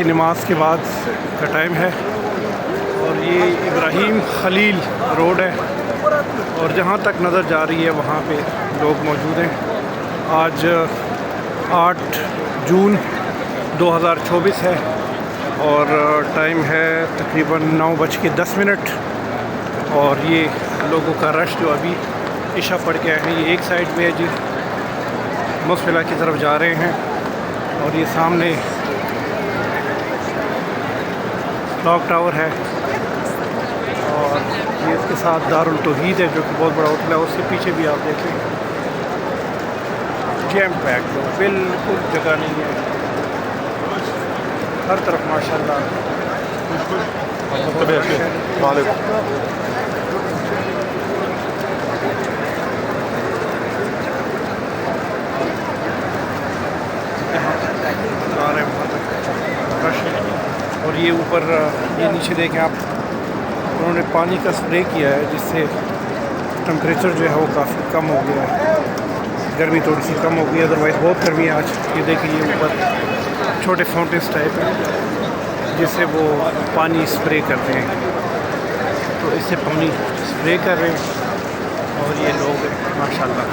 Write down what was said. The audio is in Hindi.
की नमाज के बाद का टाइम है और ये इब्राहिम खलील रोड है और जहाँ तक नज़र जा रही है वहाँ पे लोग मौजूद हैं। आज 8 जून 2024 है और टाइम है तकरीबन 9:10 और ये लोगों का रश जो अभी इशा पढ़ के आए हैं ये एक साइड में है जी, मुस्फिला की तरफ जा रहे हैं और ये सामने क्लॉक टावर है और ये इसके साथ दारुल तौहीद है जो कि बहुत बड़ा होटल है। उसके पीछे भी आप देखें जैम पैक, तो बिल्कुल जगह नहीं है, हर तरफ माशाल्लाह। और ये ऊपर ये नीचे देखें आप, उन्होंने पानी का स्प्रे किया है जिससे टेम्परेचर जो है वो काफ़ी कम हो गया है, गर्मी थोड़ी सी कम हो गई, अदरवाइज़ बहुत गर्मी है आज। ये देखिए ये ऊपर छोटे फाउंटेन्स टाइप है जिससे वो पानी स्प्रे करते हैं, तो इससे पानी स्प्रे कर रहे हैं और ये लोग माशाल्लाह